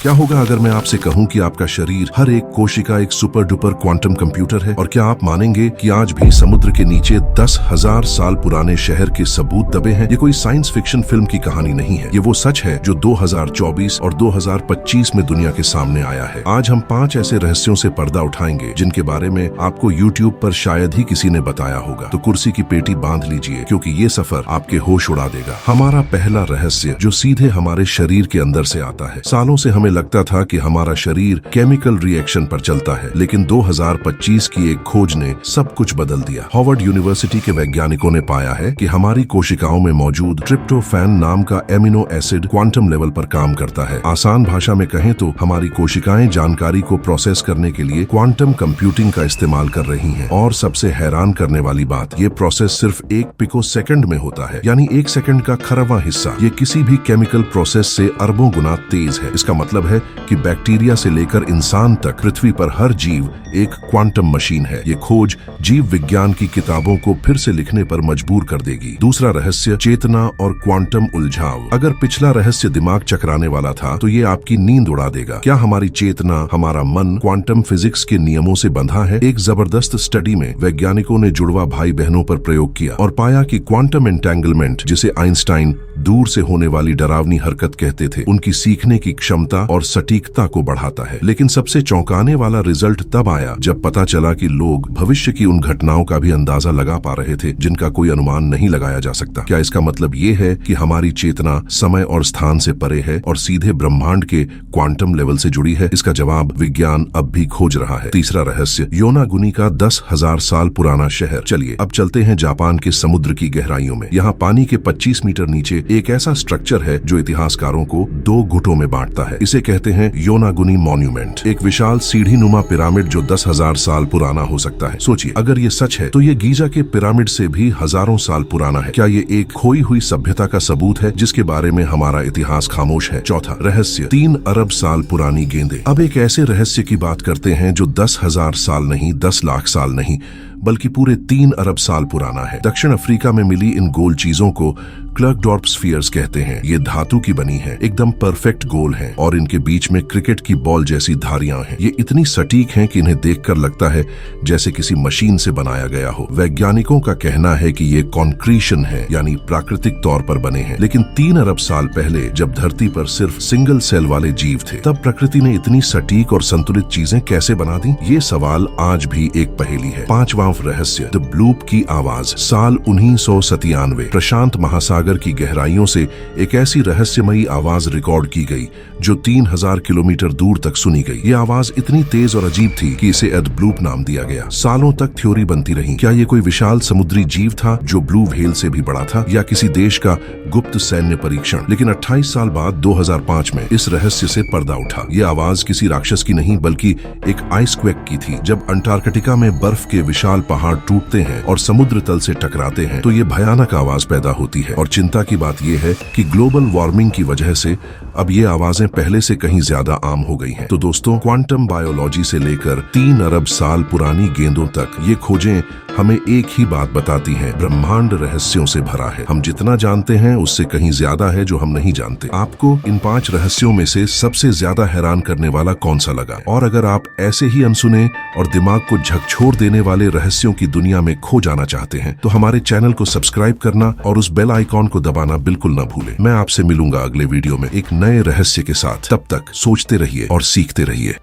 क्या होगा अगर मैं आपसे कहूं कि आपका शरीर, हर एक कोशिका एक सुपर डुपर क्वांटम कंप्यूटर है? और क्या आप मानेंगे कि आज भी समुद्र के नीचे 10,000 साल पुराने शहर के सबूत दबे हैं? ये कोई साइंस फिक्शन फिल्म की कहानी नहीं है, ये वो सच है जो 2024 और 2025 में दुनिया के सामने आया है। आज हम 5 ऐसे रहस्यों से पर्दा उठाएंगे जिनके बारे में आपको YouTube पर शायद ही किसी ने बताया होगा। तो कुर्सी की पेटी बांध लीजिए, क्योंकि ये सफर आपके होश उड़ा देगा। हमारा पहला रहस्य जो सीधे हमारे शरीर के अंदर से आता है। सालों से हमें लगता था कि हमारा शरीर केमिकल रिएक्शन पर चलता है, लेकिन 2025 की एक खोज ने सब कुछ बदल दिया। हार्वर्ड यूनिवर्सिटी के वैज्ञानिकों ने पाया है कि हमारी कोशिकाओं में मौजूद ट्रिप्टोफैन नाम का एमिनो एसिड क्वांटम लेवल पर काम करता है। आसान भाषा में कहें तो हमारी कोशिकाएं जानकारी को प्रोसेस करने के लिए क्वांटम कंप्यूटिंग का इस्तेमाल कर रही हैं। और सबसे हैरान करने वाली बात, ये प्रोसेस सिर्फ 1 पिको सेकंड में होता है, यानी 1 सेकंड का 1/10वां हिस्सा। ये किसी भी केमिकल प्रोसेस से अरबों गुना तेज है। इसका मतलब है कि बैक्टीरिया से लेकर इंसान तक पृथ्वी पर हर जीव एक क्वांटम मशीन है। ये खोज जीव विज्ञान की किताबों को फिर से लिखने पर मजबूर कर देगी। दूसरा रहस्य, चेतना और क्वांटम उलझाव। अगर पिछला रहस्य दिमाग चकराने वाला था, तो ये आपकी नींद उड़ा देगा। क्या हमारी चेतना, हमारा मन क्वांटम फिजिक्स के नियमों से बंधा है? एक जबरदस्त स्टडी में वैज्ञानिकों ने जुड़वा भाई बहनों पर प्रयोग किया और पाया कि क्वांटम एंटेंगलमेंट, जिसे आइंस्टाइन दूर से होने वाली डरावनी हरकत कहते थे, उनकी सीखने की क्षमता और सटीकता को बढ़ाता है। लेकिन सबसे चौंकाने वाला रिजल्ट तब आया जब पता चला कि लोग भविष्य की उन घटनाओं का भी अंदाजा लगा पा रहे थे जिनका कोई अनुमान नहीं लगाया जा सकता। क्या इसका मतलब ये है कि हमारी चेतना समय और स्थान से परे है और सीधे ब्रह्मांड के क्वांटम लेवल से जुड़ी है? इसका जवाब विज्ञान अब भी खोज रहा है। तीसरा रहस्य, योनागुनी का 10,000 साल पुराना शहर। चलिए अब चलते हैं जापान के समुद्र की गहराइयों में। यहाँ पानी के 25 मीटर नीचे एक ऐसा स्ट्रक्चर है जो इतिहासकारों को 2 गुटों में बांटता है। इसे कहते हैं योनागुनी मॉन्यूमेंट, एक विशाल सीढ़ी नुमा पिरामिड जो 10,000 साल पुराना हो सकता है। सोचिए, अगर ये सच है तो ये गीजा के पिरामिड से भी हजारों साल पुराना है। क्या ये एक खोई हुई सभ्यता का सबूत है जिसके बारे में हमारा इतिहास खामोश है? चौथा रहस्य, 3 अरब साल पुरानी गेंदें। अब एक ऐसे रहस्य की बात करते हैं जो 10,000 साल नहीं, 10 लाख साल नहीं, बल्कि पूरे 3 अरब साल पुराना है। दक्षिण अफ्रीका में मिली इन गोल चीजों को क्लर्कडॉर्प स्फीयर्स कहते हैं। ये धातु की बनी है, एकदम परफेक्ट गोल हैं और इनके बीच में क्रिकेट की बॉल जैसी धारियां हैं। ये इतनी सटीक हैं कि इन्हें देखकर लगता है जैसे किसी मशीन से बनाया गया हो। वैज्ञानिकों का कहना है कि ये कॉन्क्रीशन है, यानी प्राकृतिक तौर पर बने हैं। लेकिन 3 अरब साल पहले जब धरती पर सिर्फ सिंगल सेल वाले जीव थे, तब प्रकृति ने इतनी सटीक और संतुलित चीजें कैसे बना दी? ये सवाल आज भी एक पहेली है। 5वां रहस्य, द ब्लूप की आवाज। साल 1997 प्रशांत महासागर की गहराइयों से एक ऐसी रहस्यमयी आवाज रिकॉर्ड की गई जो 3000 किलोमीटर दूर तक सुनी गई। ये आवाज इतनी तेज और अजीब थी कि इसे द ब्लूप नाम दिया गया। सालों तक थ्योरी बनती रही, क्या ये कोई विशाल समुद्री जीव था जो ब्लू व्हेल से भी बड़ा था, या किसी देश का गुप्त सैन्य परीक्षण? लेकिन 28 साल बाद 2005 में इस रहस्य से पर्दा उठा। ये आवाज किसी राक्षस की नहीं, बल्कि एक आइसक्वेक की थी। जब अंटार्कटिका में बर्फ के विशाल पहाड़ टूटते हैं और समुद्र तल से टकराते हैं तो ये भयानक आवाज पैदा होती है। और चिंता की बात यह है कि ग्लोबल वार्मिंग की वजह से अब ये आवाजें पहले से कहीं ज्यादा आम हो गई हैं। तो दोस्तों, क्वांटम बायोलॉजी से लेकर 3 अरब साल पुरानी गेंदों तक ये खोजें हमें एक ही बात बताती हैं, ब्रह्मांड रहस्यों से भरा है। हम जितना जानते हैं उससे कहीं ज्यादा है जो हम नहीं जानते। आपको इन 5 रहस्यों में से सबसे ज्यादा हैरान करने वाला कौन सा लगा? और अगर आप ऐसे ही अनसुने और दिमाग को झकझोर देने वाले रहस्यों की दुनिया में खो जाना चाहते हैं, तो हमारे चैनल को सब्सक्राइब करना और उस बेल आइकॉन को दबाना बिल्कुल न भूलें। मैं आपसे मिलूंगा अगले वीडियो में एक नए रहस्य के साथ। तब तक सोचते रहिए और सीखते रहिए।